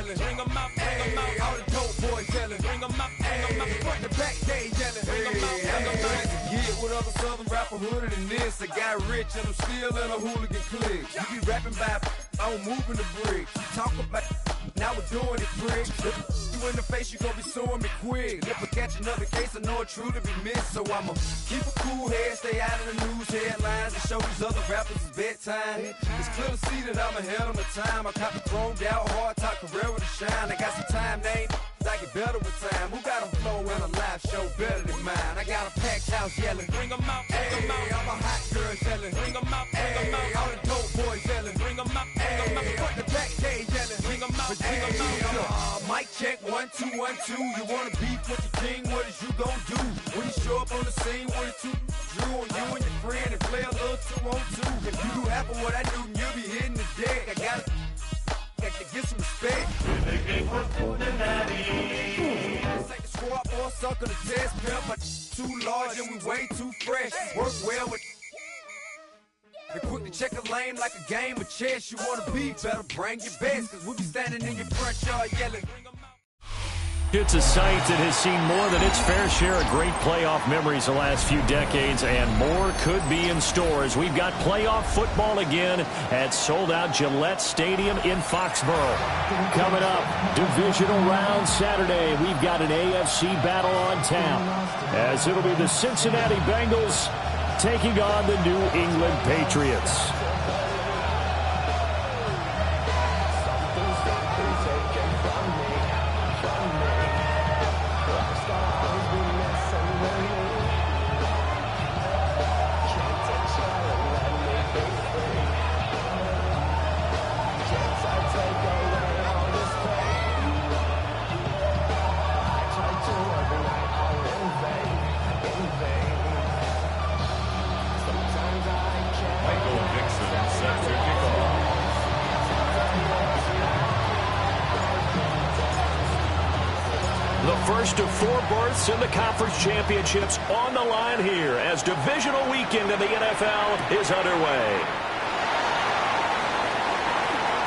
yelling. Bring 'em out, all the dope boys yelling. Bring 'em out, front to back, they yelling. Bring 'em out, get with other southern rapper hooded than this. I got rich and I'm still in a hooligan clique. You be rapping by, I'm moving the bricks. You talk about, now we're doing it, prick. You in the face, you gon' be suing me quick. If I catch another case, I know it truly be missed. So I'ma keep a cool head, stay out of the news headlines, and show these other rappers it's bedtime. It's clear to see that I'm ahead of my time. I caught the chromed out, hard top career with a shine. I got some time, name. I get better with time. Who got a flow and a live show better than mine? I got a packed house yelling. Bring 'em out, I'm a hot girl yelling. Bring 'em out, all the dope boys yelling. Bring 'em out, front to back, they yelling. Bring 'em out, mic check, 1 2 1 2. You wanna beef with the king? What is you gon' do when you show up on the scene with a two drew on you and your friend and play a little 2 on 2? If you do half of what I do, then you'll be hitting the deck. I gotta get some respect. This ain't the squad or sucker the test pimp, but too large and we way too fresh. Work well with and quick to check a lane like a game of chess. You wanna be better, bring your best, cause we'll be standing in your front yard yelling. It's a site that has seen more than its fair share of great playoff memories the last few decades, and more could be in store as we've got playoff football again at sold-out Gillette Stadium in Foxborough. Coming up, divisional round Saturday, we've got an AFC battle on tap, as it'll be the Cincinnati Bengals taking on the New England Patriots. First of 4 berths in the conference championships on the line here as divisional weekend in the NFL is underway.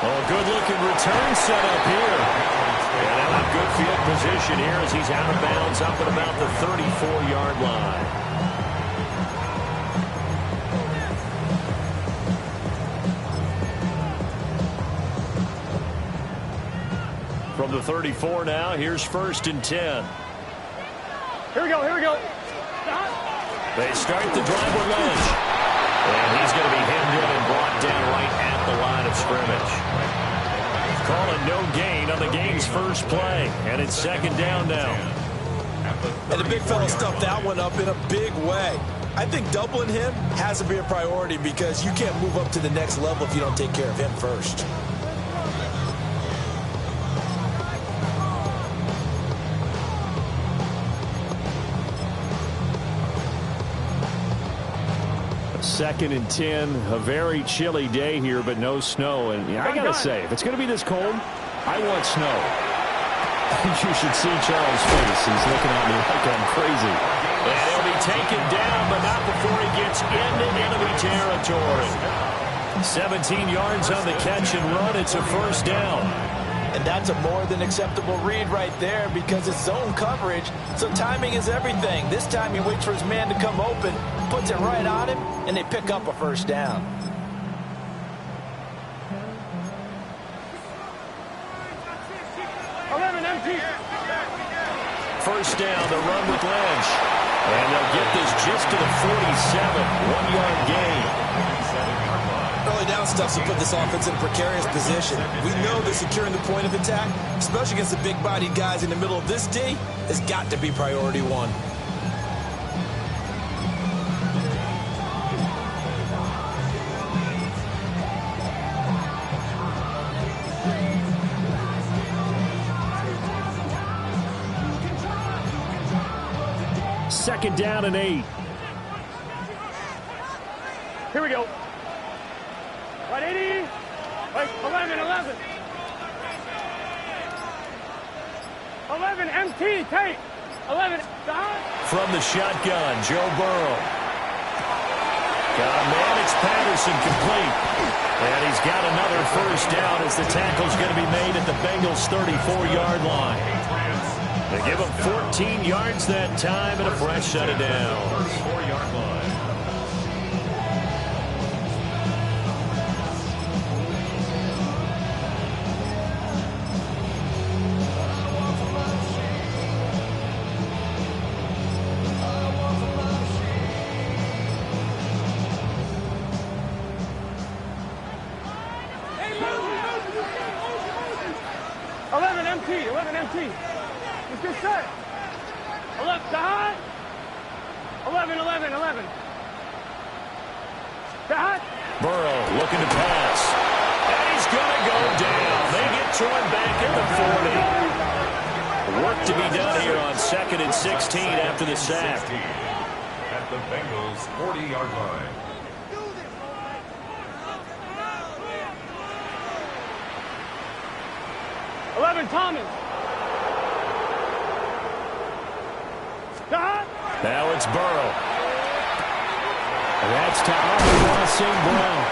Oh, good-looking return set up here. And now in good field position here as he's out of bounds up at about the 34-yard line. From the 34 now, here's 1st and 10. Here we go. They start the drive with Lynch. And he's going to be hemmed in and brought down right at the line of scrimmage. Calling no gain on the game's first play. And it's 2nd down now. And the big fella stuffed that one up in a big way. I think doubling him has to be a priority because you can't move up to the next level if you don't take care of him first. Second and 10, a very chilly day here, but no snow. And I got to say, if it's going to be this cold, I want snow. You should see Charles' face. He's looking at me like I'm crazy. And he'll be taken down, but not before he gets into enemy territory. 17 yards on the catch and run. It's a 1st down. And that's a more than acceptable read right there because it's zone coverage, so timing is everything. This time he waits for his man to come open, puts it right on him, and they pick up a 1st down. First down, the run with Lynch. And they'll get this just to the 47, 1-yard gain. Early down stuff to put this offense in a precarious position. We know that securing the point of attack, especially against the big-bodied guys in the middle of this D, has got to be priority 1. Second down and 8. Here we go. Right, 80. Wait, 11. 11, MT, take. 11, down. From the shotgun, Joe Burrow. Got a man It's Patterson complete. And he's got another first down as the tackle's going to be made at the Bengals' 34-yard line. They give him 14 yards that time and a fresh set of downs. 4-yard line. It's good set. 11, Dahad. 11. Dahad. Burrow looking to pass. And he's going to go down. They get to him back at the 40. Work to be done here on 2nd and 16 after the sack. At the Bengals' 40-yard line. Thomas. Now it's Burrow. That's to Amon-Ra St. Brown.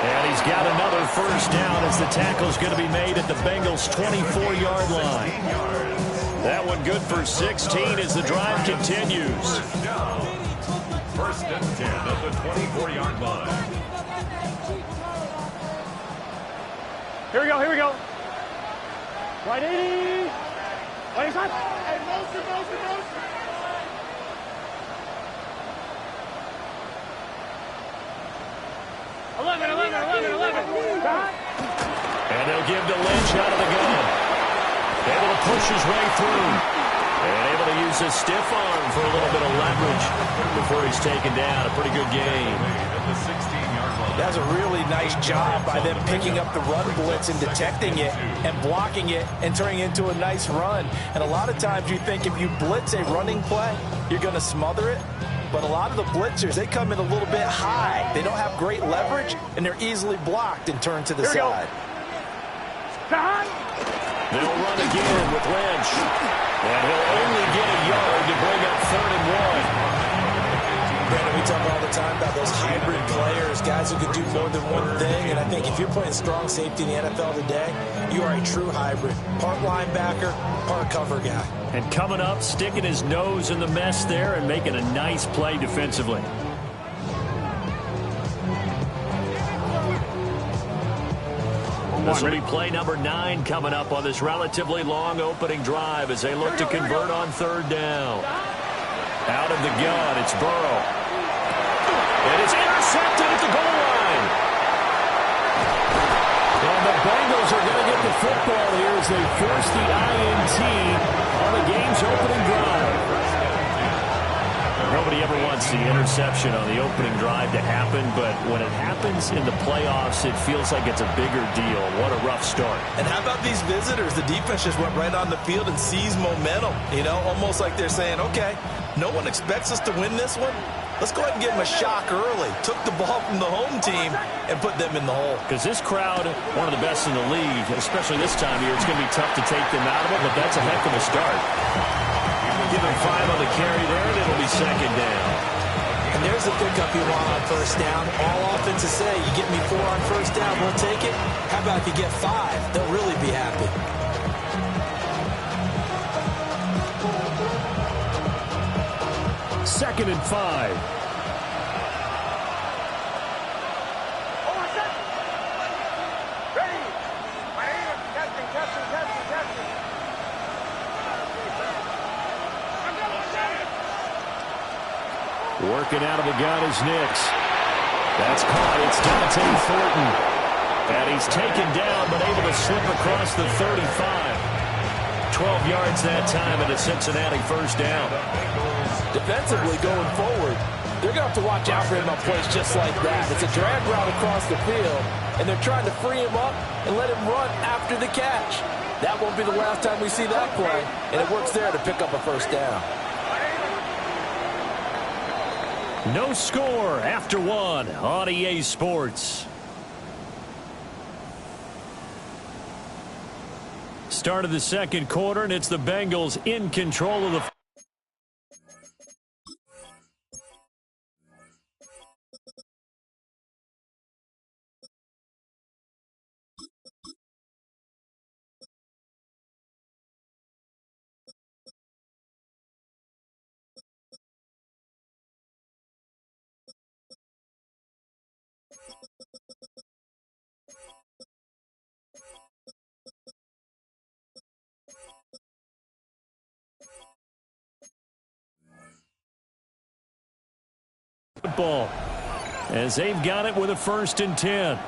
And he's got another first down as the tackle's going to be made at the Bengals' 24-yard line. That one good for 16 as the drive continues. First and 10 at the 24-yard line. Here we go. Right 80. Right side. Hey, motion. 11. And they'll give to Lynch out of the gun. Able to push his way through. And able to use his stiff arm for a little bit of leverage before he's taken down. A pretty good game. That's a really nice job by them picking up the run blitz and detecting it and blocking it and turning it into a nice run. And a lot of times you think if you blitz a running play, you're going to smother it. But a lot of the blitzers, they come in a little bit high. They don't have great leverage, and they're easily blocked and turned to the side. They'll run again with Lynch. And he'll only get a yard to bring up 3rd and 1. Brandon, we talk all the time about those hybrid players, guys who can do more than one thing. And I think if you're playing strong safety in the NFL today, you are a true hybrid. Part linebacker, part cover guy. And coming up, sticking his nose in the mess there and making a nice play defensively. This will be play number 9 coming up on this relatively long opening drive as they look to convert on 3rd down. Out of the gun, it's Burrow. It is intercepted at the goal line. And the Bengals are going to get the football here as they force the INT on the game's opening drive. Nobody ever wants the interception on the opening drive to happen, but when it happens in the playoffs, it feels like it's a bigger deal. What a rough start. And how about these visitors? The defense just went right on the field and seized momentum, almost like they're saying, okay, no one expects us to win this one. Let's go ahead and give them a shock early. Took the ball from the home team and put them in the hole. Because this crowd, one of the best in the league, especially this time of year, it's going to be tough to take them out of it, but that's a heck of a start. Give him 5 on the carry there, and it'll be 2nd down. And there's the pickup you want on 1st down. All offenses say, you get me 4 on 1st down, we'll take it. How about if you get 5? They'll really be happy. Second and 5. Working out of the gun is Nix. That's caught. It's Dante Thornton. And he's taken down, but able to slip across the 35. 12 yards that time and a Cincinnati 1st down. Defensively going forward, they're going to have to watch out for him on plays just like that. It's a drag route across the field, and they're trying to free him up and let him run after the catch. That won't be the last time we see that play, and it works there to pick up a 1st down. No score after 1 on EA Sports. Start of the 2nd quarter, and it's the Bengals in control of the football as they've got it with a 1st and 10.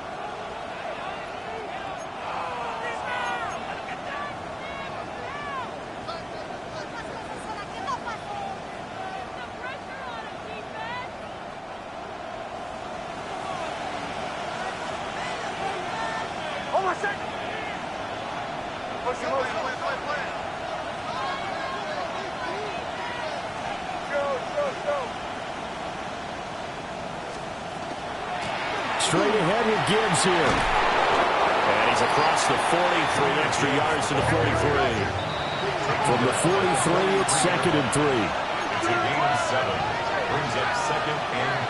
Straight ahead with Gibbs here. And he's across the 40 for an extra yards to the 43. From the 43, it's 2nd and 3. It's a gain of 7. Brings up 2nd and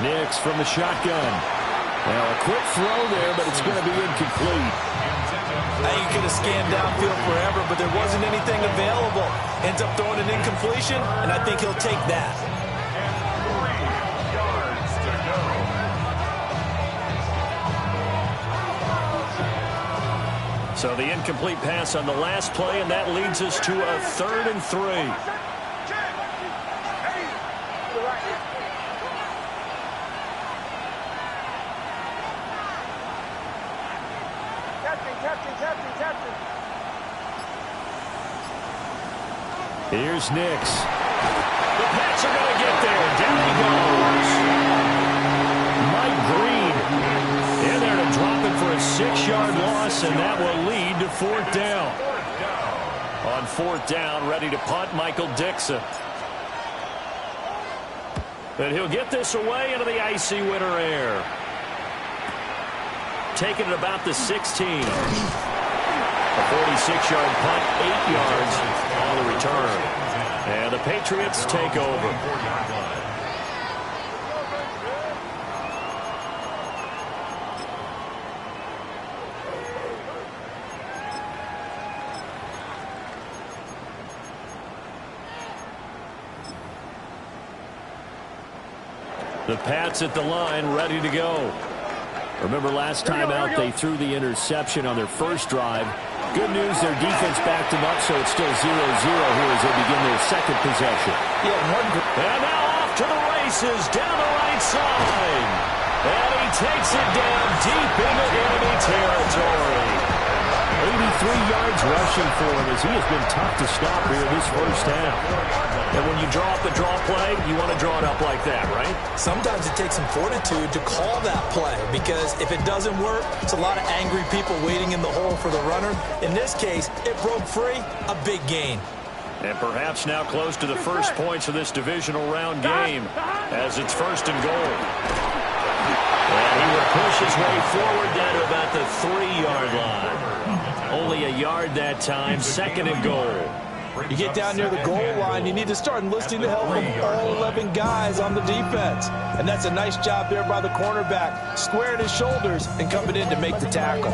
3. Nix from the shotgun. Well, a quick throw there, but it's going to be incomplete. I think he could have scanned downfield forever, but there wasn't anything available. Ends up throwing an incompletion, and I think he'll take that. 3 yards to go. So the incomplete pass on the last play, and that leads us to a 3rd and 3. Here's Nix. The Pats are going to get there. Down he goes. Mike Green in there to drop it for a 6-yard loss, and that will lead to 4th down. On 4th down, ready to punt, Michael Dixon. But he'll get this away into the icy winter air. Taking it about the 16. A 46-yard punt, 8 yards on the return. And the Patriots take over. The Pats at the line, ready to go. Remember last time out, they threw the interception on their first drive. Good news, their defense backed them up, so it's still 0-0 here as they begin their 2nd possession. And now off to the races, down the right side. And he takes it down deep into enemy territory. 83 yards rushing for him as he has been tough to stop here this first half. And when you draw up the draw play, you want to draw it up like that, right? Sometimes it takes some fortitude to call that play, because if it doesn't work, it's a lot of angry people waiting in the hole for the runner. In this case, it broke free, a big gain. And perhaps now close to the first points of this divisional round game as it's 1st and goal. And he will push his way forward down to about the 3-yard line. Only a yard that time, 2nd and goal. You get down near the goal line, you need to start enlisting the help of all 11 guys on the defense. And that's a nice job there by the cornerback, squaring his shoulders and coming in to make the tackle.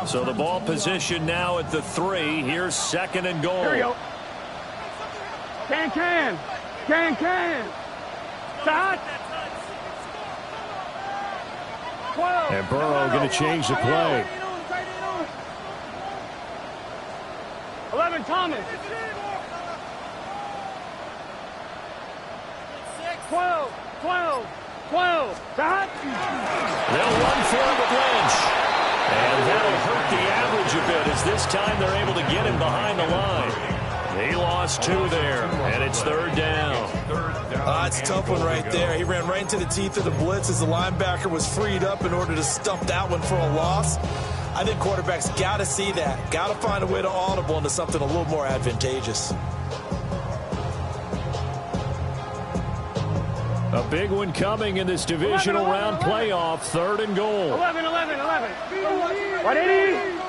So the ball position now at the 3. Here's 2nd and goal. Here we go. Can. Shot. 12. And Burrow going to change the play. 11, Thomas. 12. Shot. They'll run for it with Lynch. And that'll hurt the average a bit as this time they're able to get him behind the line. He lost 2 there, and it's 3rd down. That's a tough one right there. He ran right into the teeth of the blitz as the linebacker was freed up in order to stuff that one for a loss. I think quarterbacks got to see that. Got to find a way to audible into something a little more advantageous. A big one coming in this divisional round playoff, 3rd and goal. 11. 180.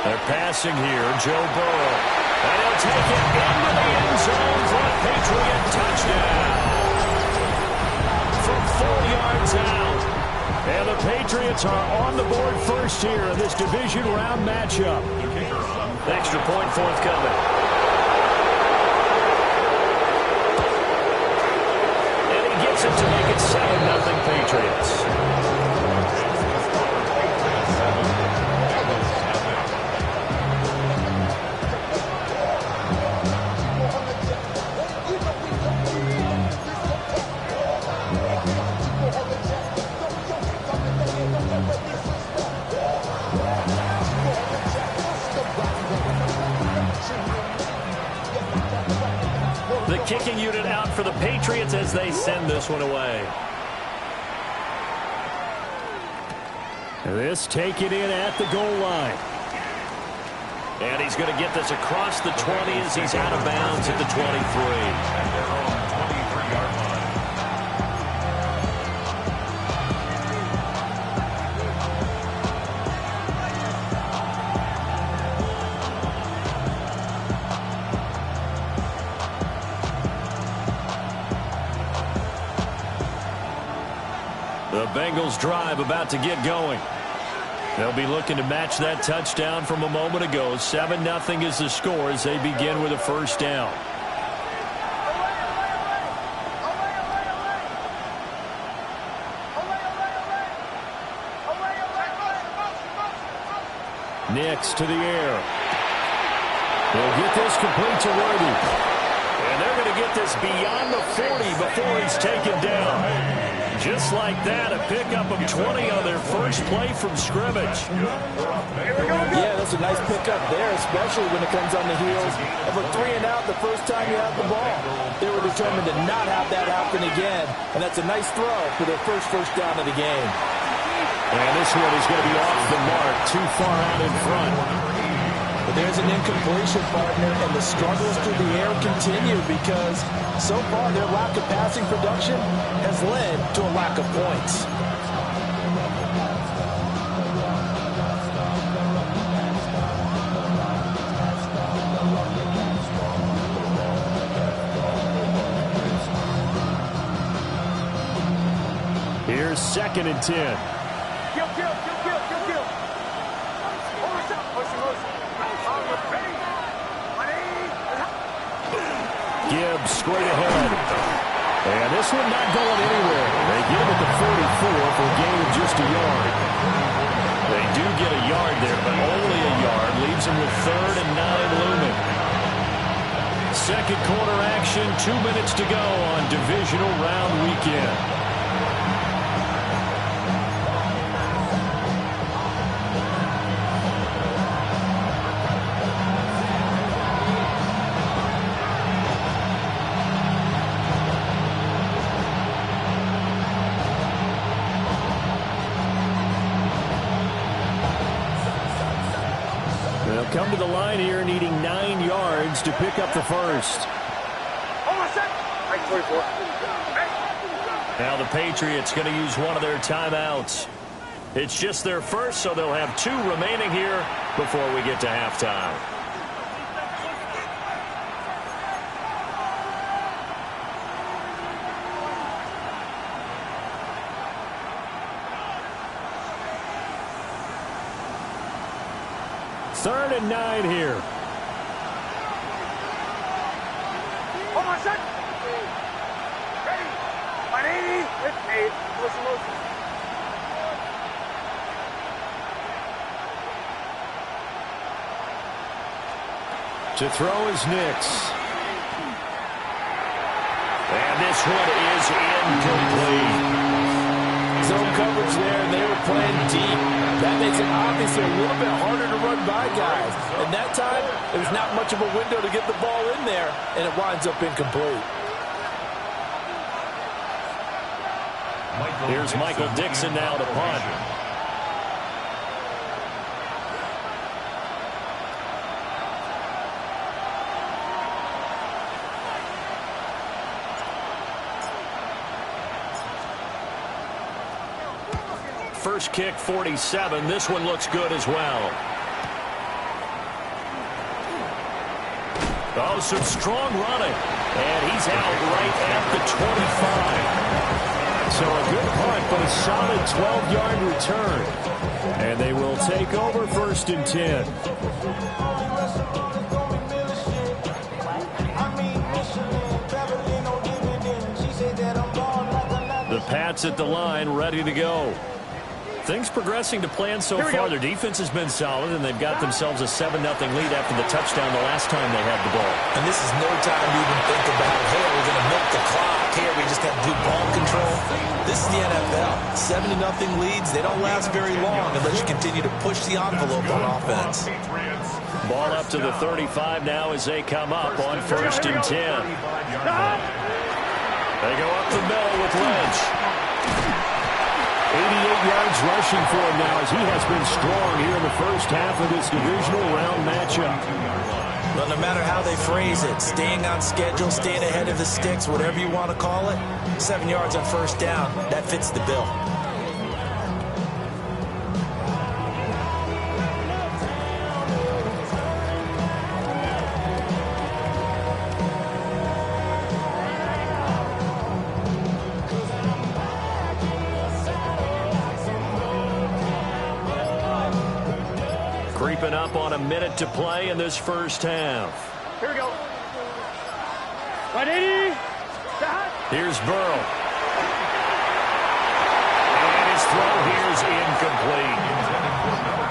They're passing here, Joe Burrow. And he'll take it into the end zone for a Patriot touchdown. From 4 yards out. And the Patriots are on the board first here in this division round matchup. Extra point forthcoming. makes it to make it 7-0 Patriots. The kicking unit out for the Patriots as they send this one away. This taken in at the goal line. And he's going to get this across the 20 as he's out of bounds at the 23. At their own 23-yard line. The Bengals drive about to get going. They'll be looking to match that touchdown from a moment ago. 7-0 is the score as they begin with a first down. Nix to the air. They'll get this complete to Worthy. And they're going to get this beyond the 40 before he's taken down. Just like that, a pickup of 20 on their first play from scrimmage. Yeah, that's a nice pickup there, especially when it comes on the heels of a 3-and-out the first time you have the ball. They were determined to not have that happen again, and that's a nice throw for their first down of the game. And this one is going to be off the mark, too far out in front. But there's an incompletion, partner, and the struggles through the air continue because so far their lack of passing production has led to a lack of points. Here's 2nd and 10. Gibbs straight ahead. And this one not going anywhere. They get him at the 44 for a gain of just a yard. They do get a yard there, but only a yard. Leaves them with 3rd and 9 looming. Second quarter action, 2 minutes to go on divisional round weekend. They'll come to the line here needing 9 yards to pick up the first. Now the Patriots going to use one of their timeouts. It's just their first, so they'll have 2 remaining here before we get to halftime. Third and 9 here. Hold on a sec. Ready. 180. Lift 8. Listen. To throw is Nix. And this one is incomplete. Zone coverage there, and they were playing deep. That makes it obviously a little bit harder to run by guys. And that time, there's not much of a window to get the ball in there, and it winds up incomplete. Here's Michael Dixon now to punt. First kick, 47. This one looks good as well. Oh, some strong running. And he's out right at the 25. So a good punt, but a solid 12-yard return. And they will take over 1st and 10. I mean, Michelin, Beverly, no dividend. She said that I'm born like a Pats at the line, ready to go. Things progressing to plan so far. Their defense has been solid, and they've got themselves a 7-0 lead after the touchdown the last time they had the ball. And this is no time to even think about, hey, we're going to milk the clock. Here, we just got to do ball control. This is the NFL. 7-0 leads, they don't last very long unless you continue to push the envelope on offense. Ball up to the 35 now as they come up on 1st and 10. They go up the middle with Lynch. 88 yards rushing for him now as he has been strong here in the first half of this divisional round matchup. Well, no matter how they phrase it, staying on schedule, staying ahead of the sticks, whatever you want to call it, 7 yards on 1st down, that fits the bill. Creeping up on a minute to play in this first half. Here we go. 180. Here's Burrow. And his throw here is incomplete.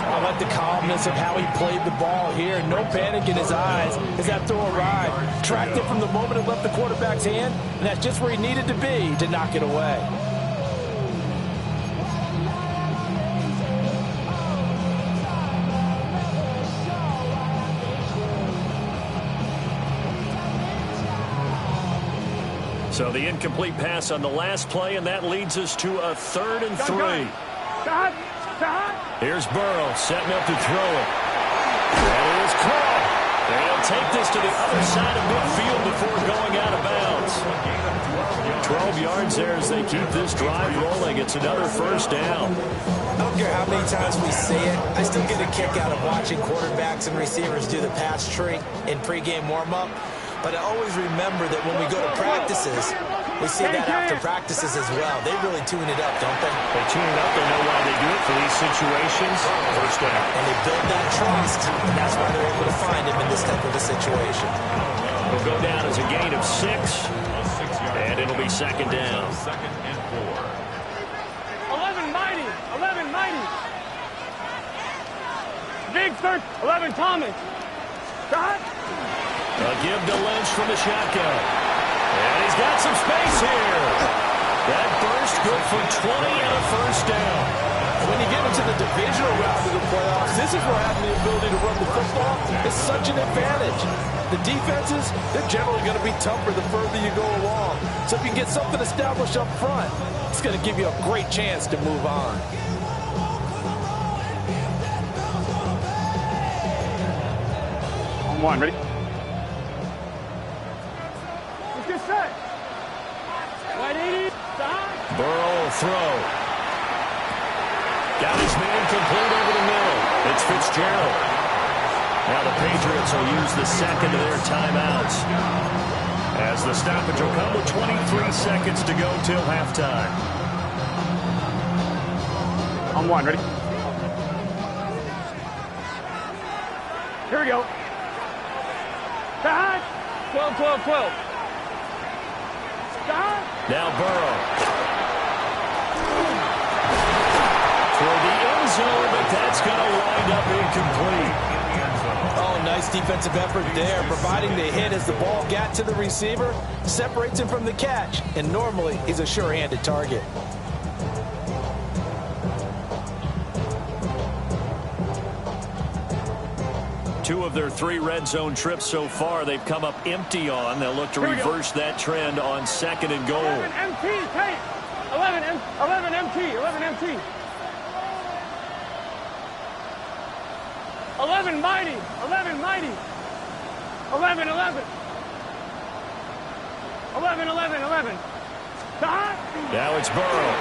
I like the calmness of how he played the ball here. No panic in his eyes as that throw arrived. Tracked it from the moment it left the quarterback's hand, and that's just where he needed to be to knock it away. So the incomplete pass on the last play, and that leads us to a 3rd and 3. Here's Burrow setting up to throw it. That is caught. They'll take this to the other side of midfield before going out of bounds. 12 yards there as they keep this drive rolling. It's another 1st down. I don't care how many times we say it, I still get a kick out of watching quarterbacks and receivers do the pass tree in pregame warm-up. But I always remember that when we go to practices, we see that after practices as well. They really tune it up, don't they? They tune it up. They know why they do it for these situations. 1st down. And they build that trust, and that's why they're able to find him in this type of a situation. It'll go down as a gain of 6, and it'll be 2nd down. 2nd and 4. 11 mighty. 11 mighty. Big search. 11 Thomas. Shot. A give to Lynch from the shotgun. And he's got some space here. That burst good for 20 and a 1st down. When you get into the divisional round of the playoffs, this is where having the ability to run the football is such an advantage. The defenses, they're generally going to be tougher the further you go along. So if you can get something established up front, it's going to give you a great chance to move on. On 1, ready? Set. 180. Burrow will throw. Got his man complete over the middle. It's Fitzgerald. Now the Patriots will use the 2nd of their timeouts, as the stoppage will come with 23 seconds to go till halftime. On 1, ready? Here we go. 12, 12, 12. Now Burrow. For the end zone, but that's going to wind up incomplete. Oh, nice defensive effort there, providing the hit as the ball got to the receiver, separates him from the catch, and normally he's a sure-handed target. Two of their 3 red zone trips so far, they've come up empty on. They'll look to reverse that trend on 2nd and goal. 11 MT, take. 11 MT, 11 MT. 11 mighty, 11 mighty. 11, 11. 11, 11, 11. Stop. Now it's Burrow.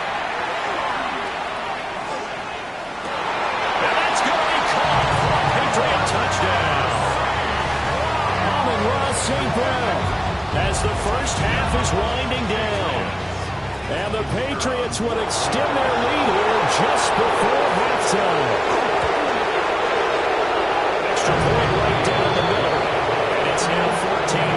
Now that's going to be caught for a Patriot touchdown. Amon-Ra St. Brown as the first half is winding down. And the Patriots would extend their lead here just before halftime. Extra point right down the middle. And it's now 14-0.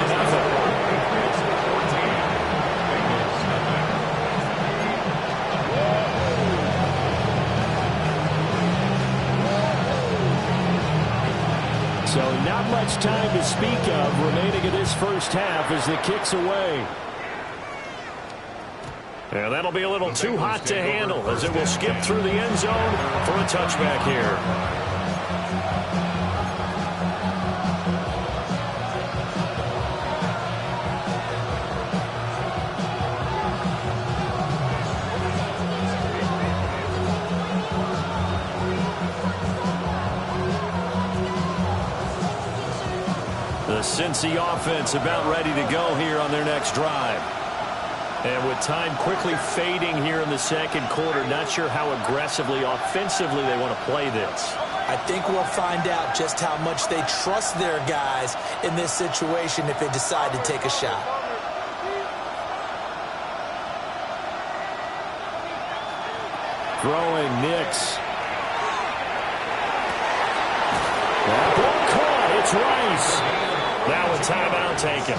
So not much time to speak of remaining in this first half as the kick's away. And that'll be a little too hot to handle as it will skip through the end zone for a touchback here. The Cincy offense about ready to go here on their next drive. And with time quickly fading here in the second quarter, not sure how aggressively, offensively they want to play this. I think we'll find out just how much they trust their guys in this situation if they decide to take a shot. Throwing Nix. That ball caught. It's Rice. Now a timeout taken.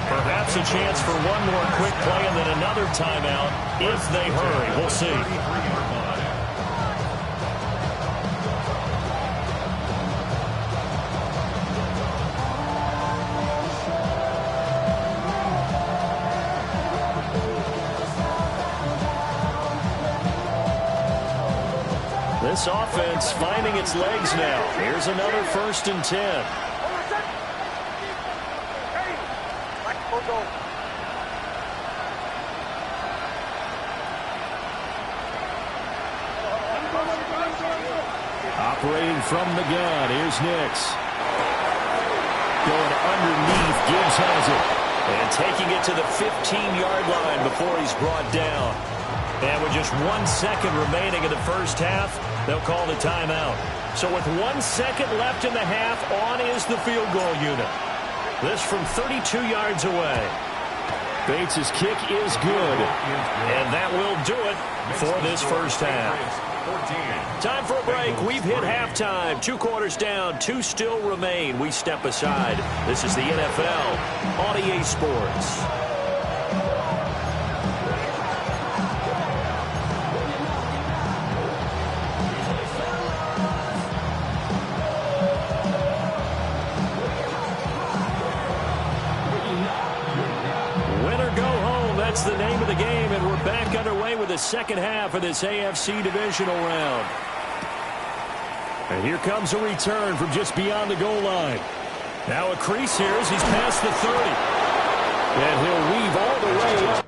Perhaps a chance for one more quick play and then another timeout if they hurry. We'll see. This offense finding its legs now. Here's another 1st and 10. Operating from the gun. Here's Nix. Going underneath. Gibbs has it. And taking it to the 15-yard line before he's brought down. And with just 1 second remaining in the first half, they'll call the timeout. So with 1 second left in the half, on is the field goal unit. This from 32 yards away. Bates' kick is good. And that will do it for this first half. Time for a break. We've hit halftime. 2 quarters down. 2 still remain. We step aside. This is the NFL on EA Sports. That's the name of the game, and we're back underway with the second half of this AFC divisional round. And here comes a return from just beyond the goal line. Now a crease here as he's past the 30. And he'll weave all the way up.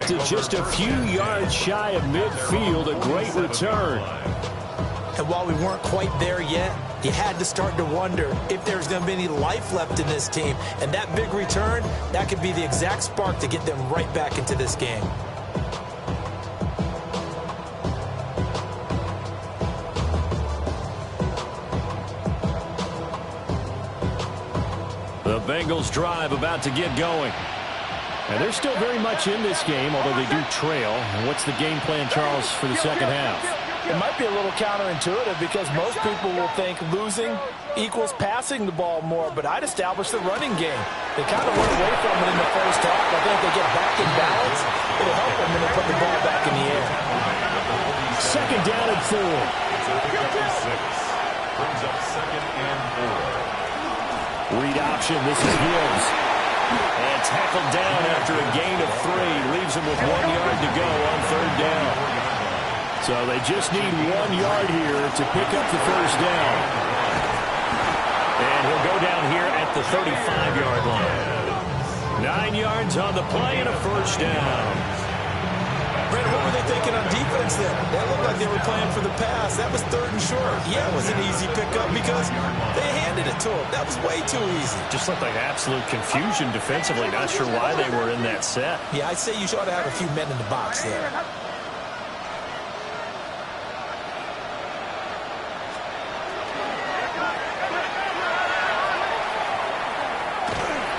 To just a few yards shy of midfield, a great return. And while we weren't quite there yet, you had to start to wonder if there's going to be any life left in this team. And that big return, that could be the exact spark to get them right back into this game. The Bengals drive about to get going. And they're still very much in this game, although they do trail. And what's the game plan, Charles, for the second half? It might be a little counterintuitive because most people will think losing equals passing the ball more, but I'd establish the running game. They kind of went away from it in the first half. I think if they get back in balance, it'll help them when they put the ball back in the air. Second down and 4. Brings up 2nd and 4. Read option. This is Gibbs. And tackled down after a gain of 3. Leaves him with 1 yard to go on 3rd down. So they just need 1 yard here to pick up the first down. And he'll go down here at the 35-yard line. 9 yards on the play and a first down. Brandon, what were they thinking on defense then? That looked like they were playing for the pass. That was 3rd and short. Yeah, it was an easy pickup because they handed it to him. That was way too easy. Just looked like absolute confusion defensively. Not sure why they were in that set. Yeah, I'd say you ought to have a few men in the box there.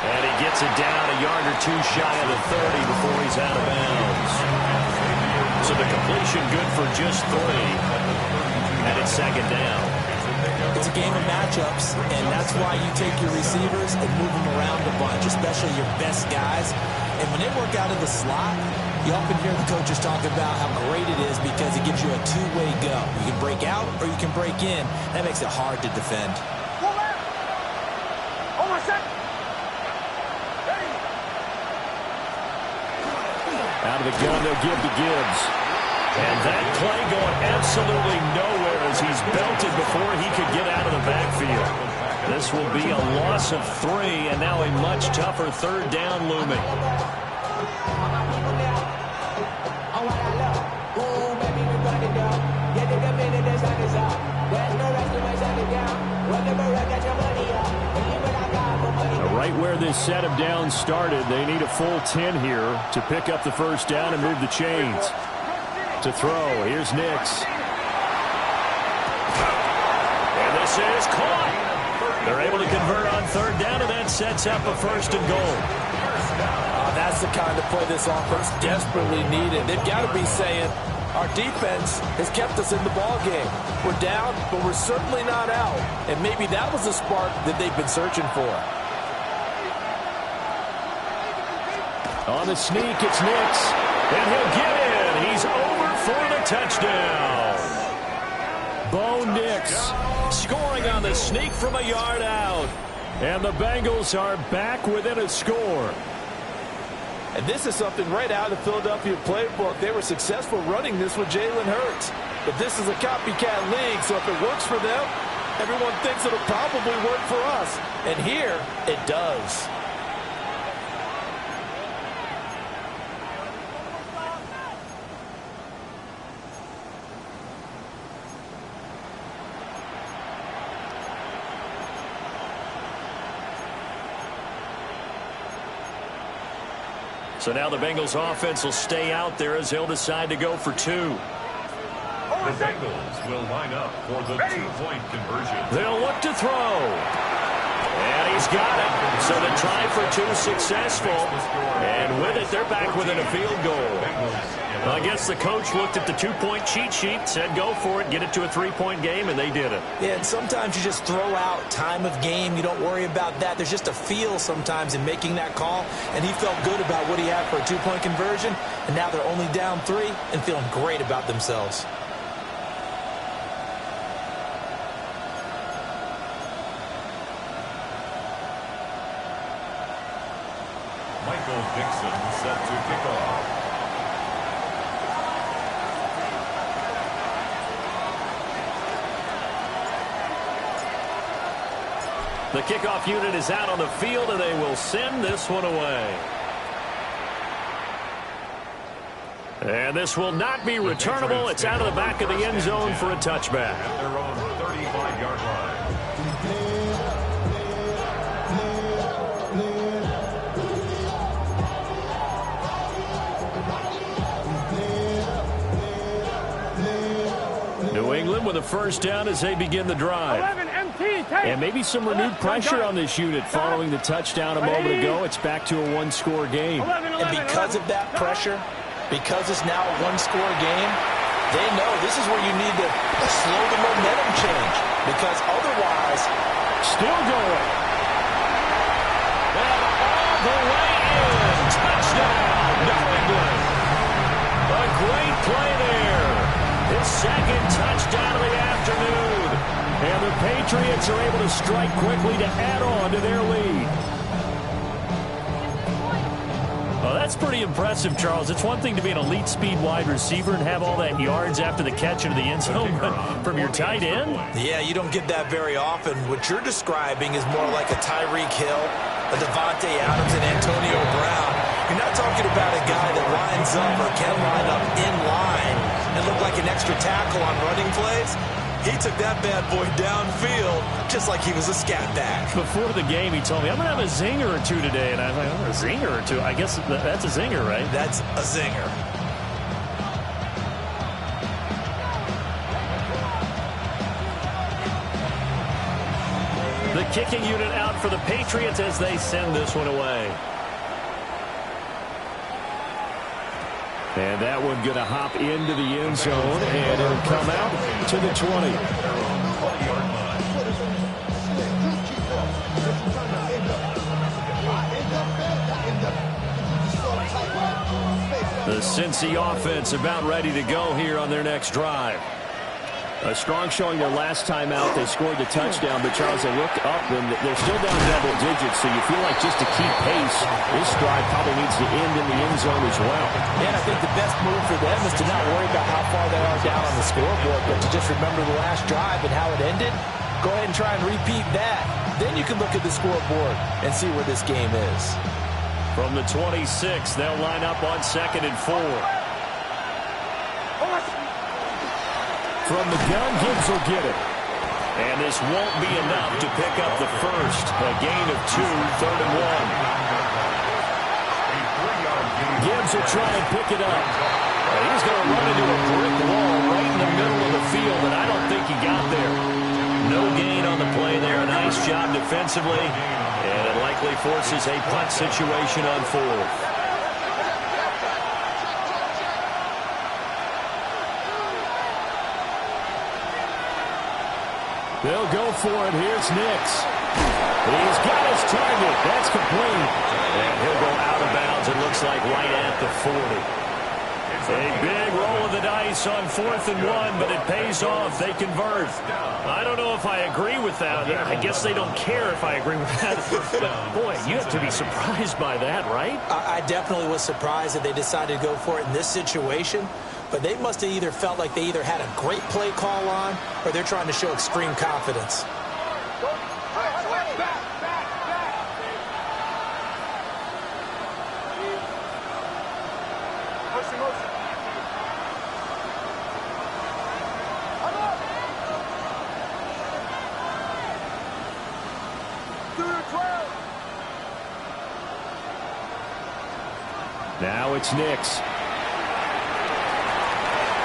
And he gets it down a yard or two shy of the 30 before he's out of bounds. So the completion good for just 3. And it's 2nd down. It's a game of matchups, and that's why you take your receivers and move them around a bunch, especially your best guys. And when they work out of the slot, you often hear the coaches talk about how great it is because it gives you a two-way go. You can break out or you can break in. That makes it hard to defend. Out of the gun, they'll give to Gibbs. And that play going absolutely nowhere as he's belted before he could get out of the backfield. This will be a loss of 3, and now a much tougher 3rd down looming. Right where this set of downs started, they need a full 10 here to pick up the first down and move the chains. To throw, here's Nix. And this is caught. They're able to convert on 3rd down, and that sets up a 1st and goal. That's the kind of play this offense desperately needed. They've got to be saying, our defense has kept us in the ball game. We're down, but we're certainly not out. And maybe that was the spark that they've been searching for. On the sneak, it's Nix. And he'll get in. He's over for the touchdown. Bo Nix scoring on the sneak from a yard out. And the Bengals are back within a score. And this is something right out of the Philadelphia playbook. They were successful running this with Jalen Hurts. But this is a copycat league, so if it works for them, everyone thinks it'll probably work for us. And here, it does. So now the Bengals offense will stay out there as they'll decide to go for 2. The Bengals will line up for the 2-point conversion. They'll look to throw. And he's got it. So the try for 2 successful. And with it, they're back within a field goal. Well, I guess the coach looked at the 2-point cheat sheet, said go for it, get it to a 3-point game, and they did it. Yeah, and sometimes you just throw out time of game. You don't worry about that. There's just a feel sometimes in making that call, and he felt good about what he had for a 2-point conversion, and now they're only down 3 and feeling great about themselves. Michael Dixon set to kick off. The kickoff unit is out on the field, and they will send this one away. And this will not be returnable. It's out of the back of the end zone for a touchback. At their own 35-yard line. New England with a first down as they begin the drive. 11 MT, take. And maybe some renewed pressure on this unit following the touchdown a moment ago. It's back to a 1-score game. 11, And because of that pressure, because it's now a 1-score game, they know this is where you need to slow the momentum change. Because otherwise, Still going. And all the way in. Touchdown, New England. A great play there. His 2nd touchdown of the afternoon. And the Patriots are able to strike quickly to add on to their lead. Well, that's pretty impressive, Charles. It's one thing to be an elite speed wide receiver and have all that yards after the catch into the end zone, but from your tight end? Yeah, you don't get that very often. What you're describing is more like a Tyreek Hill, a Devontae Adams, and Antonio Brown. You're not talking about a guy that lines up or can line up in line and look like an extra tackle on running plays. He took that bad boy downfield just like he was a scat back. Before the game, he told me, I'm going to have a zinger or two today. And I was like, oh, a zinger or two? I guess that's a zinger, right? That's a zinger. The kicking unit out for the Patriots as they send this one away. And that one going to hop into the end zone, and it'll come out to the 20. The Cincy offense about ready to go here on their next drive. A strong showing their last time out. They scored the touchdown, but Charles, they look up and they're still down double digits, so you feel like just to keep pace, this drive probably needs to end in the end zone as well. And I think the best move for them is to not worry about how far they are down on the scoreboard, but to just remember the last drive and how it ended. Go ahead and try and repeat that. Then you can look at the scoreboard and see where this game is. From the 26, they'll line up on 2nd and 4. From the gun, Gibbs will get it. And this won't be enough to pick up the first. A gain of 2, 3rd and 1. Gibbs will try and pick it up. And he's going to run into a brick wall right in the middle of the field, and I don't think he got there. No gain on the play there. A nice job defensively. And it likely forces a punt situation on 4th. They'll go for it. Here's Nix. He's got his target. That's complete. And he'll go out of bounds, it looks like, right at the 40. A big roll of the dice on 4th and 1, but it pays off. They convert. I don't know if I agree with that. I guess they don't care if I agree with that. But, boy, you have to be surprised by that, right? I definitely was surprised that they decided to go for it in this situation. But they must have either felt like they either had a great play call on or they're trying to show extreme confidence. Now it's Nix.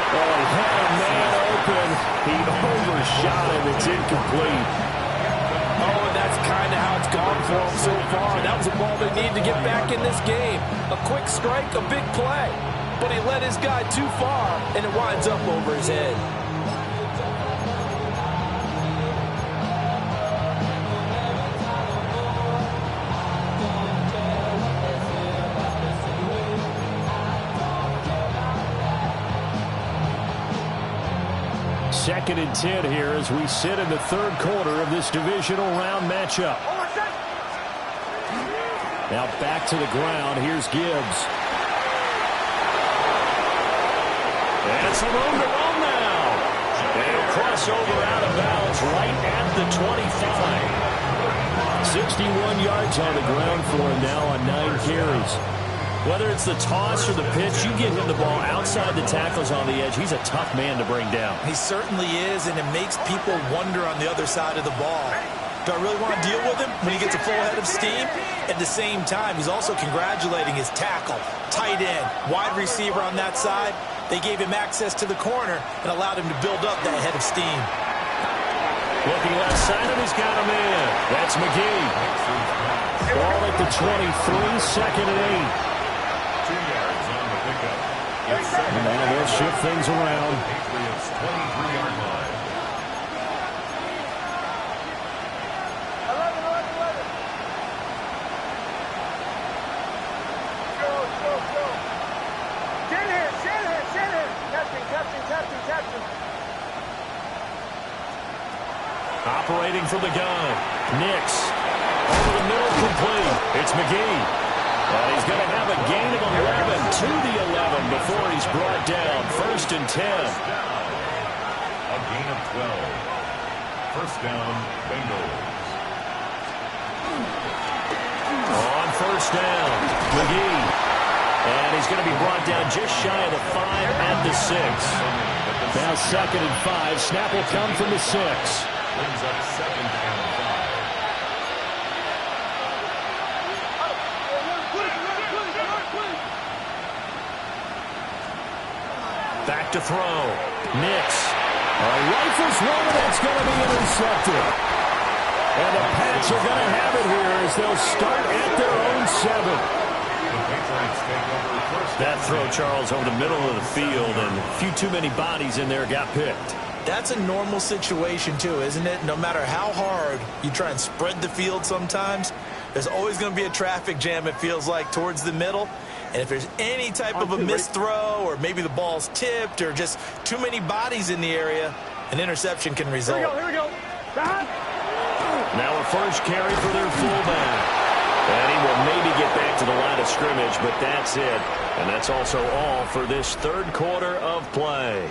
Oh, he had a man open. He overshot him. It's incomplete. Oh, and that's kind of how it's gone for him so far. That was a ball they need to get back in this game. A quick strike, a big play. But he led his guy too far, and it winds up over his head. Second and 10 here as we sit in the 3rd quarter of this divisional round matchup. Now back to the ground. Here's Gibbs. And some room to run now. And he'll cross over out of bounds right at the 25. 61 yards on the ground for him now on 9 carries. Whether it's the toss or the pitch, you get him the ball outside the tackles on the edge. He's a tough man to bring down. He certainly is, and it makes people wonder on the other side of the ball. Do I really want to deal with him when he gets a full head of steam? At the same time, he's also congratulating his tackle, tight end, wide receiver on that side. They gave him access to the corner and allowed him to build up that head of steam. Looking left side, and he's got him in. That's McGee. Ball at the 23, 2nd and 8. 2 yards on the pickup. And now they'll shift things around. Patriots 23-yard line. 11. Go. Get here. Captain. Operating from the gun. Nix. Over the middle, complete. It's McGee. And he's going to have a gain of 11 to the 11 before he's brought down. 1st and 10. A gain of 12. First down, Bengals. On 1st down, McGee. And he's going to be brought down just shy of the 5 at the 6. Now 2nd and 5. Snap will come from the 6. Brings up 2nd and 5. Back to throw. Nix. Rifles one, that's going to be intercepted. And the Pats are going to have it here as they'll start at their own 7. That throw, Charles, over the middle of the field, and a few too many bodies in there got picked. That's a normal situation, too, isn't it? No matter how hard you try and spread the field sometimes, there's always going to be a traffic jam, it feels like, towards the middle. And if there's any type of a missed throw, or maybe the ball's tipped, or just too many bodies in the area, an interception can result. Here we go. Now a first carry for their fullback. And he will maybe get back to the line of scrimmage, but that's it. And that's also all for this 3rd quarter of play.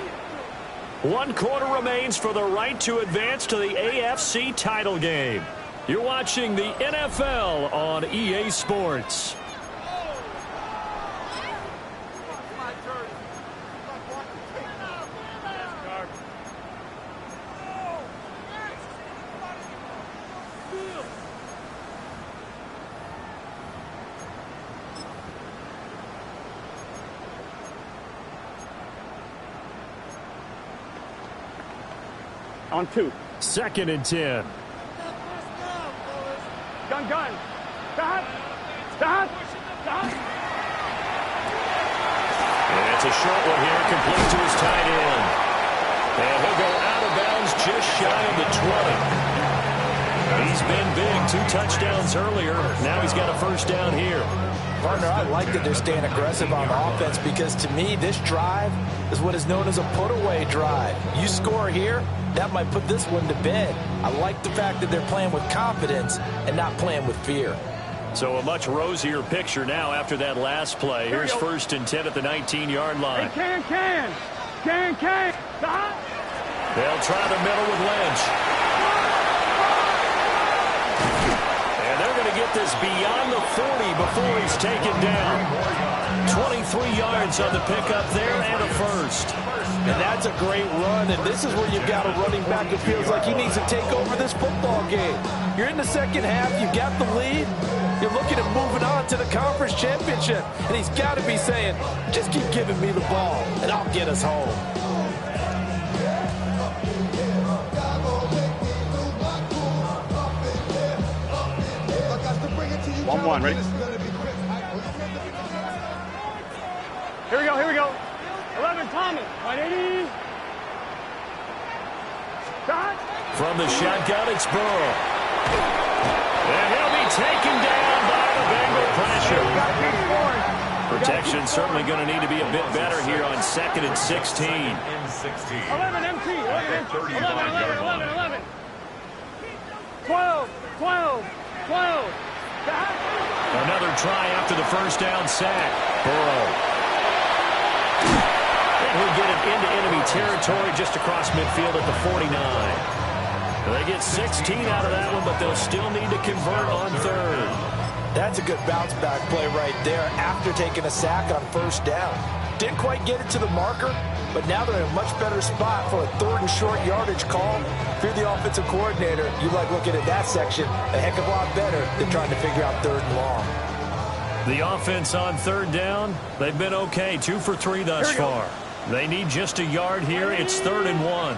1 quarter remains for the right to advance to the AFC title game. You're watching the NFL on EA Sports. On 2. 2nd and 10. Gun. Stop. And it's a short one here, complete to his tight end. And he'll go out of bounds just shy of the 20. He's been big, 2 touchdowns earlier. Now he's got a first down here. Partner, I like that they're staying aggressive on offense because, to me, this drive is what is known as a put-away drive. You score here, that might put this one to bed. I like the fact that they're playing with confidence and not playing with fear. So a much rosier picture now after that last play. Here's 1st and 10 at the 19-yard line. Hey, can. Stop. They'll try the middle with Lynch. And they're going to get this beyond the 40 before he's taken down. 23 yards on the pickup there and a first. And that's a great run, and this is where you've got a running back who feels like he needs to take over this football game. You're in the 2nd half, you've got the lead, you're looking at moving on to the conference championship, and he's got to be saying, just keep giving me the ball, and I'll get us home. One, ready? Here we go. 11, Thomas. 180. Shot. From the shotgun, it's Burrow. And he'll be taken down by the Bengal pressure. Protection certainly going to need to be a bit better here on 2nd and 16. 11 MT. 11. 12. Another try after the first down sack. Burrow. And he'll get it into enemy territory just across midfield at the 49. They get 16 out of that one, but they'll still need to convert on 3rd. That's a good bounce-back play right there after taking a sack on 1st down. Didn't quite get it to the marker, but now they're in a much better spot for a 3rd and short yardage call. If you're the offensive coordinator, you like looking at that section a heck of a lot better than trying to figure out 3rd and long. The offense on 3rd down, they've been okay, 2 for 3 thus far. They need just a yard here. It's 3rd and 1.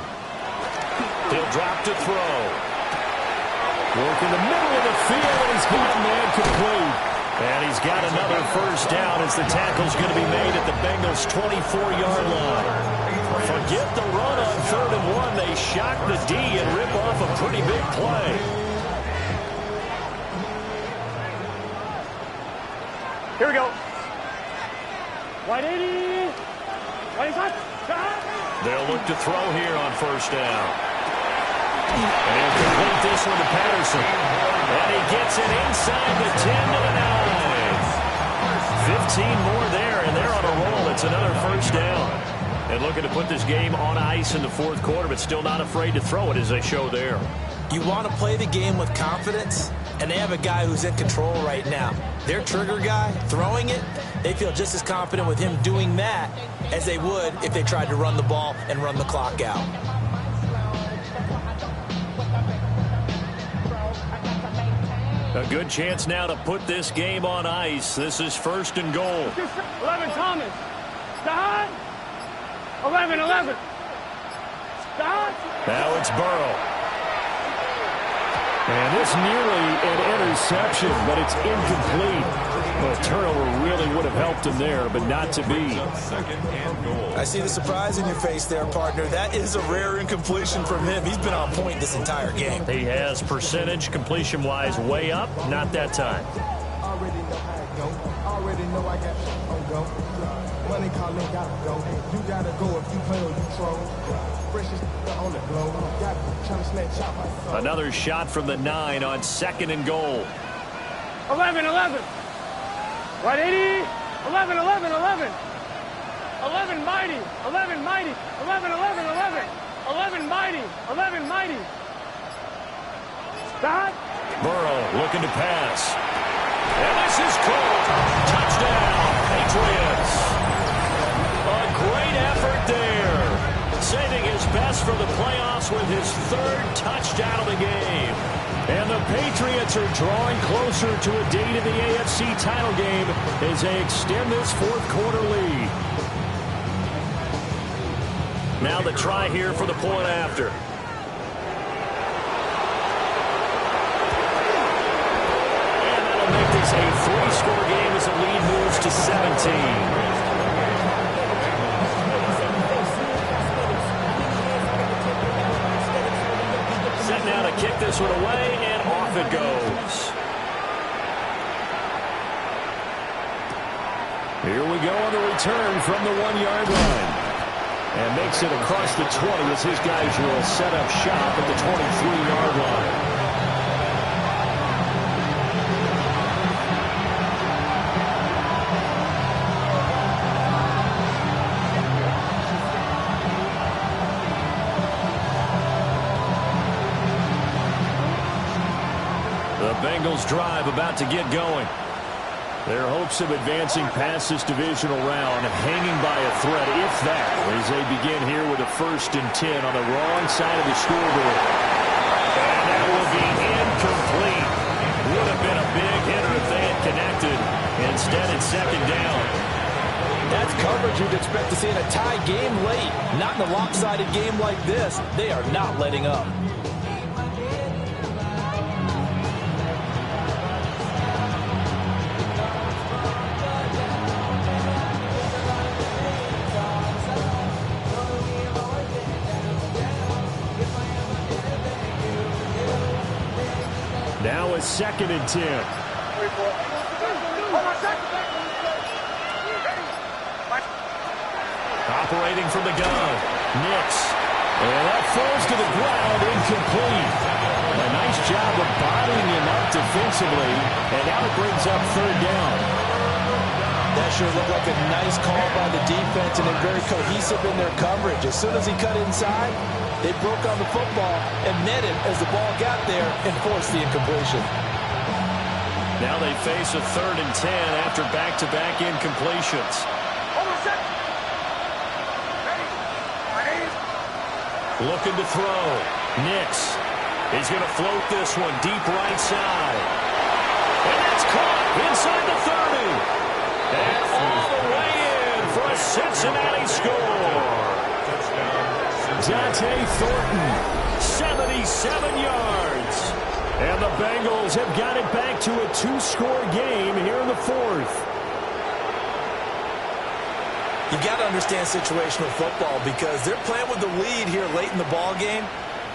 He'll drop to throw. Work in the middle of the field, and he's got a man complete. And he's got another first down as the tackle's going to be made at the Bengals' 24-yard line. Forget the run on 3rd and 1. They shock the D and rip off a pretty big play. Here we go. 180. 25. They'll look to throw here on 1st down. And he'll complete this one to Patterson. And he gets it inside the 10 to the 9. 15 more there, and they're on a roll. It's another first down. And looking to put this game on ice in the fourth quarter, but still not afraid to throw it as they show there. You want to play the game with confidence, and they have a guy who's in control right now. Their trigger guy, throwing it, they feel just as confident with him doing that as they would if they tried to run the ball and run the clock out. A good chance now to put this game on ice. This is first and goal. 11 Thomas. Stop. 11. Stop. Now it's Burrow. And it's nearly an interception, but it's incomplete. Well, a turnover really would have helped him there, but not to be. Second and goal. I see the surprise in your face there, partner. That is a rare incompletion from him. He's been on point this entire game. He has percentage completion-wise way up, not that time. Already know how it go. Already know I got shit on go. Money calling, gotta go. You gotta go if you play or you troll. Freshest on the globe. Got trying to snatch out my soul. Another shot from the 9 on second and goal. 11. Right, 80. 11. 11 mighty. 11 mighty. 11. 11 mighty. 11 mighty. Stop. Burrow looking to pass. And this is caught. Touchdown, Patriots. A great effort there. Saving his best for the playoffs with his third touchdown of the game. And the Patriots are drawing closer to a date in the AFC title game as they extend this fourth quarter lead. Now the try here for the point after. And that'll make this a 3-score game as the lead moves to 17. Set now to kick this one away, and off it goes. Here we go on the return from the 1-yard line. And makes it across the 20 as his guys will set up shop at the 23-yard line. The Bengals drive about to get going. Their hopes of advancing past this divisional round hanging by a thread, if that, as they begin here with a 1st and 10 on the wrong side of the scoreboard. And that will be incomplete. Would have been a big hitter if they had connected. Instead, it's second down. That's coverage you'd expect to see in a tie game late. Not in a lopsided game like this. They are not letting up. Now it's 2nd and 10. Operating from the gun. Nix. And that falls to the ground, incomplete. A nice job of bodying him up defensively, and now it brings up 3rd down. That sure looked like a nice call by the defense, and they're very cohesive in their coverage. As soon as he cut inside, they broke on the football and met him as the ball got there and forced the incompletion. Now they face a 3rd and 10 after back-to-back incompletions. Looking to throw. Nix. He's going to float this one deep right side. And that's caught inside the 30. And all the way in for a Cincinnati score. Dante Thornton, 77 yards. And the Bengals have got it back to a 2-score game here in the 4th. You got to understand situational football because they're playing with the lead here late in the ball game.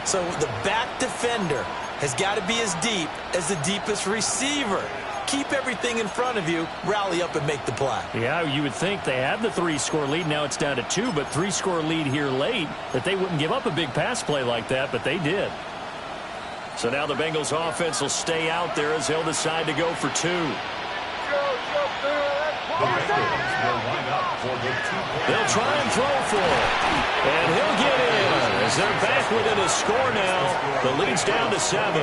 So the back defender has got to be as deep as the deepest receiver. Keep everything in front of you, rally up and make the play. Yeah, you would think they had the 3-score lead. Now it's down to 2, but 3-score lead here late, that they wouldn't give up a big pass play like that, but they did. So now the Bengals offense will stay out there as they'll decide to go for 2. The Bengals will line up for the 2-point. They'll try and throw for it. And he'll get in as they're back within a score now. The lead's down to 7.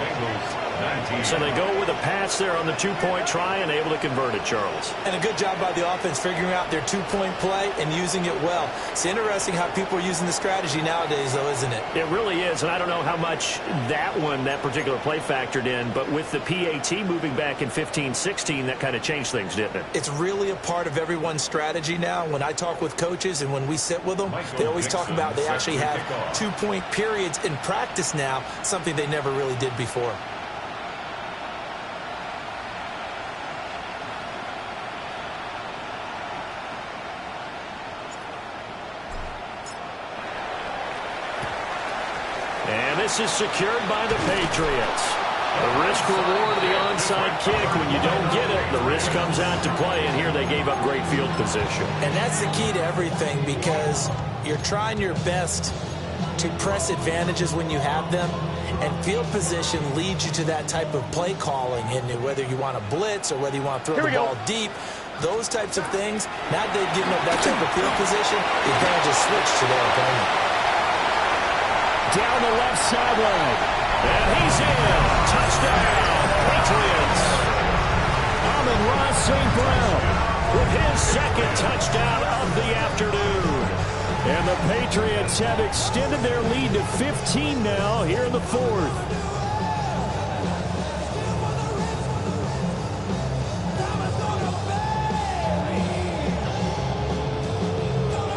Bengals 19. So they go with a pass there on the 2-point try and able to convert it, Charles. And a good job by the offense figuring out their 2-point play and using it well. It's interesting how people are using the strategy nowadays, though, isn't it? It really is, and I don't know how much that particular play factored in, but with the PAT moving back in 15-16, that kind of changed things, didn't it? It's really a part of everyone's strategy now. When I talk with coaches and when we sit with them, they always talk about they actually have 2-point periods in practice now, something they never really did before. And this is secured by the Patriots. The risk-reward of the onside kick. When you don't get it, the risk comes out to play, and here they gave up great field position. And that's the key to everything, because you're trying your best to press advantages when you have them, and field position leads you to that type of play calling. And whether you want to blitz or whether you want to throw the ball deep, those types of things, now that they've given up that type of field position, the advantage is switched to their opponent. Down the left sideline. And he's in. Touchdown, Patriots. Amon-Ra St. Brown with his second touchdown of the afternoon. And the Patriots have extended their lead to 15 now here in the fourth.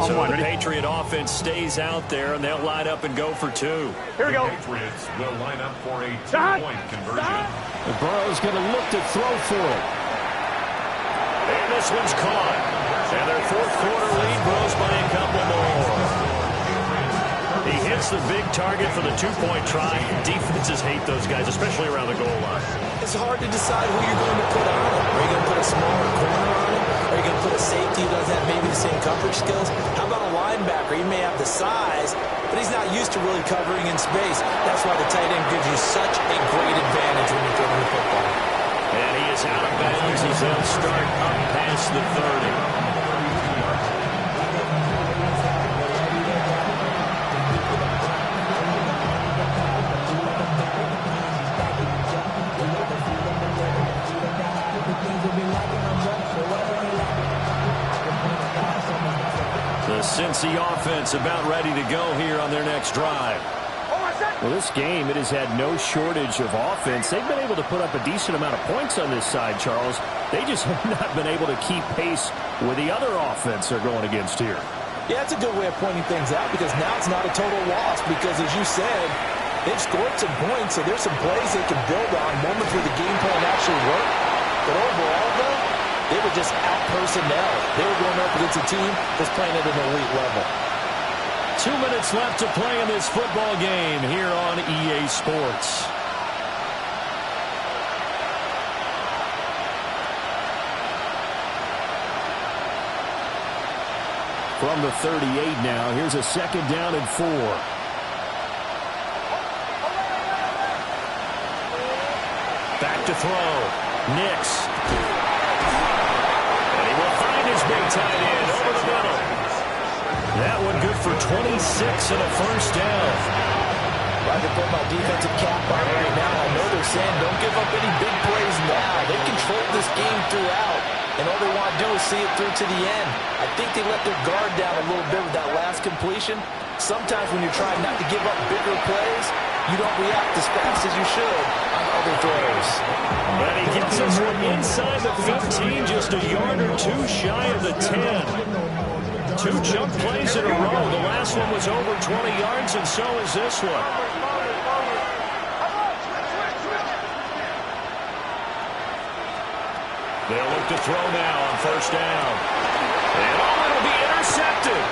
So the Patriot offense stays out there, and they'll line up and go for 2. Here we go. The Patriots will line up for a 2-point conversion. Burrow's going to look to throw for it. And this one's caught. And their fourth quarter lead grows by a couple more. He hits the big target for the 2-point try. Defenses hate those guys, especially around the goal line. It's hard to decide who you're going to put on him. Are you going to put a smaller corner on him? Are you going to put a safety who doesn't have maybe the same coverage skills? How about a linebacker? He may have the size, but he's not used to really covering in space. That's why the tight end gives you such a great advantage when you're throwing the football. And he is out of bounds as they'll start up past the 30. The Cincy offense about ready to go here on their next drive. Well, this game, it has had no shortage of offense. They've been able to put up a decent amount of points on this side, Charles. They just have not been able to keep pace with the other offense they're going against here. Yeah, it's a good way of pointing things out, because now it's not a total loss, because as you said, they've scored some points, so there's some plays they can build on, moments where the game plan actually worked. But overall, though, they were just out personnel. They were going up against a team that's playing at an elite level. 2 minutes left to play in this football game here on EA Sports. From the 38 now, here's a 2nd down and 4. Back to throw. Nix. And he will find his big tight end over the middle. That one good for 26 and a first down. I can put my defensive cap on right now. I know they're saying don't give up any big plays now. They controlled this game throughout, and all they want to do is see it through to the end. I think they let their guard down a little bit with that last completion. Sometimes when you're trying not to give up bigger plays, you don't react as fast as you should on other throws. But he gets us one inside the 15, just a yard or two shy of the 10. 2 jump plays in a row. The last one was over 20 yards, and so is this one. They'll look to throw now on first down. And it'll be intercepted.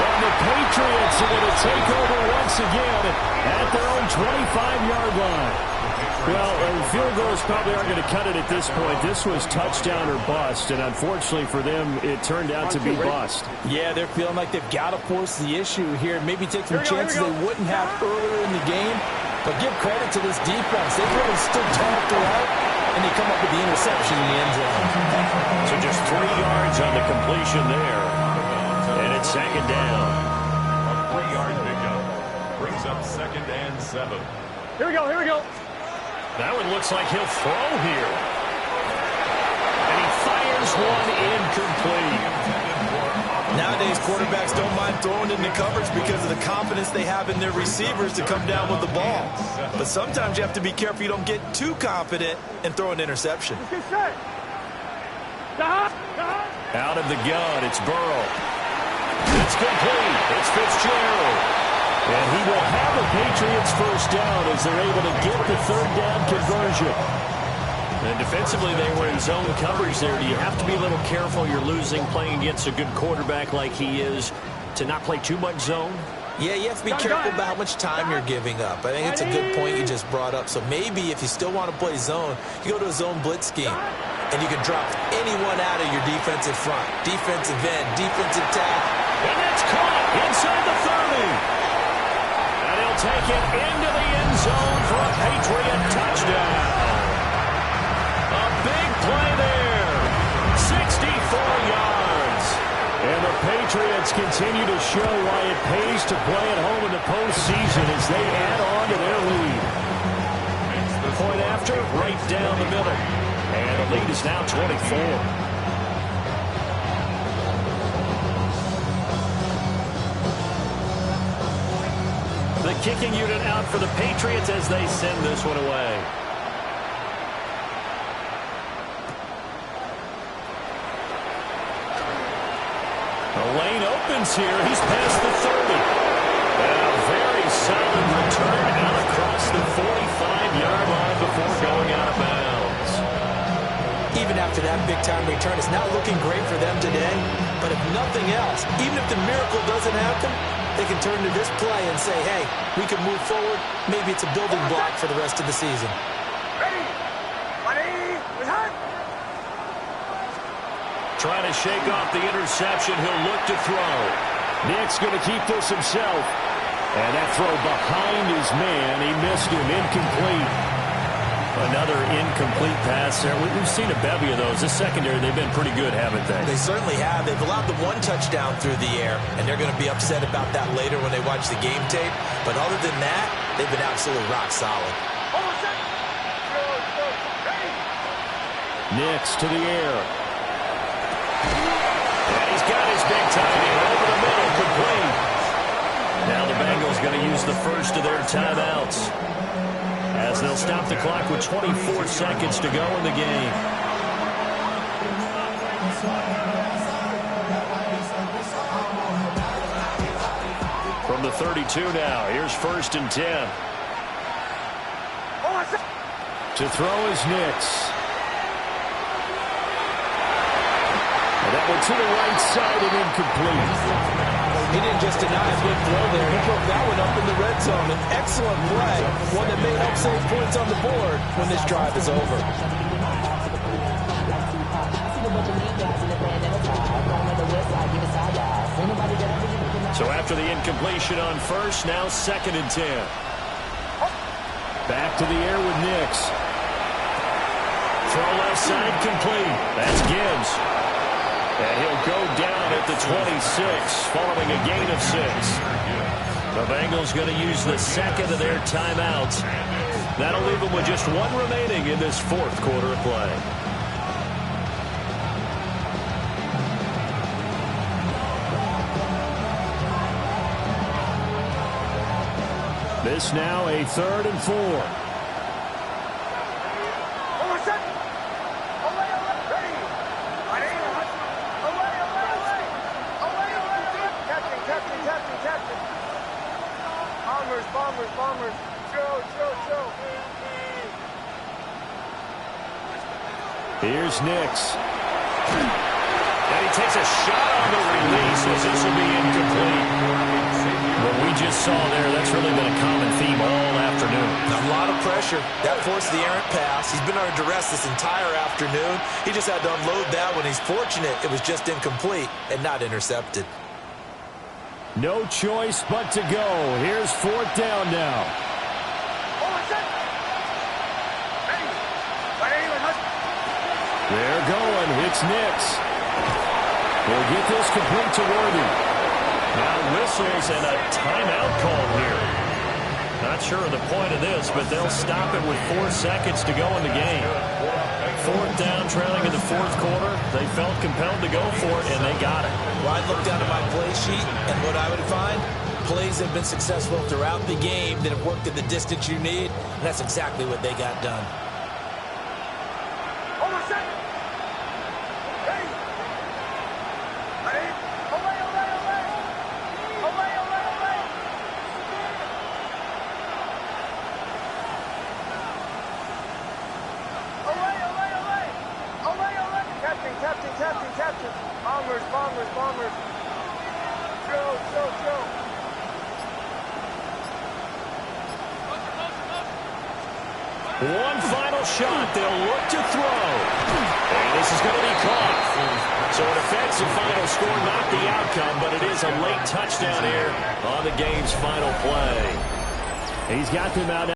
And the Patriots are going to take over once again at their own 25-yard line. Well, field goals probably aren't going to cut it at this point. This was touchdown or bust, and unfortunately for them, it turned out to be bust. Yeah, they're feeling like they've got to force the issue here. Maybe take some chances they wouldn't have earlier in the game. But give credit to this defense. They've really stood tall throughout, and they come up with the interception in the end zone. So just 3 yards on the completion there. And it's second down. A 3-yard pickup brings up 2nd and 7. Here we go, here we go. That one looks like he'll throw here. And he fires one incomplete. Nowadays, quarterbacks don't mind throwing into coverage because of the confidence they have in their receivers to come down with the ball. But sometimes you have to be careful you don't get too confident and throw an interception. Get set. Out of the gun, it's Burrow. It's complete. It's Fitzgerald. And he will have the Patriots first down as they're able to get the third down conversion. And defensively, they were in zone coverage there. Do you have to be a little careful? You're losing playing against a good quarterback like he is to not play too much zone? Yeah, you have to be careful about how much time you're giving up. I think it's a good point you just brought up. So maybe if you still want to play zone, you go to a zone blitz scheme. And you can drop anyone out of your defensive front. Defensive end, defensive tackle. And that's caught inside the 30. And he'll take it into the end zone for a Patriot touchdown. A big play there. 64 yards. And the Patriots continue to show why it pays to play at home in the postseason as they add on to their lead. Point after, right down the middle. And the lead is now 24. The kicking unit out for the Patriots as they send this one away. The lane opens here. He's past the 30. And a very solid return out across the 45-yard line before going out of bounds. Even after that big-time return, it's not looking great for them today. But if nothing else, even if the miracle doesn't happen, they can turn to this play and say, hey, we can move forward. Maybe it's a building block for the rest of the season. Trying to shake off the interception. He'll look to throw. Nick's going to keep this himself. And that throw behind his man. He missed him. Incomplete. Another incomplete pass there. We've seen a bevy of those. This secondary, they've been pretty good, haven't they? They certainly have. They've allowed the one touchdown through the air, and they're going to be upset about that later when they watch the game tape. But other than that, they've been absolutely rock solid. Nick's to the air. And he's got his big timing over the middle, complete. Now the Bengals going to use the first of their timeouts, as they'll stop the clock with 24 seconds to go in the game. From the 32 now, here's 1st and 10. To throw is Nix. And that one to the right side and incomplete. He didn't just deny a big throw there. He broke that one up in the red zone. An excellent play. One that may help save points on the board when this drive is over. So after the incompletion on first, now 2nd and 10. Back to the air with Nix. Throw left side complete. That's Gibbs. And he'll go down at the 26 following a gain of 6. The Bengals going to use the second of their timeouts. That'll leave them with just one remaining in this 4th quarter of play. This now a 3rd and 4. Bombers. Show. Here's Nix. And he takes a shot on the release, as this will be incomplete. What we just saw there, that's really been a common theme all afternoon. A lot of pressure. That forced the errant pass. He's been under duress this entire afternoon. He just had to unload that one. He's fortunate it was just incomplete and not intercepted. No choice but to go. Here's 4th down now. They're going. It's Nix. He'll get this complete to Worthy. Now whistles and a timeout call here. Not sure of the point of this, but they'll stop it with 4 seconds to go in the game. 4th down, trailing in the 4th quarter. They felt compelled to go for it, and they got it. Well, I'd look down at my play sheet, and what I would find, plays have been successful throughout the game that have worked at the distance you need, and that's exactly what they got done. Captain. Bombers. Go. One final shot. They'll look to throw. And this is going to be caught. So an offensive final score, not the outcome, but it is a late touchdown here on the game's final play. He's got them out.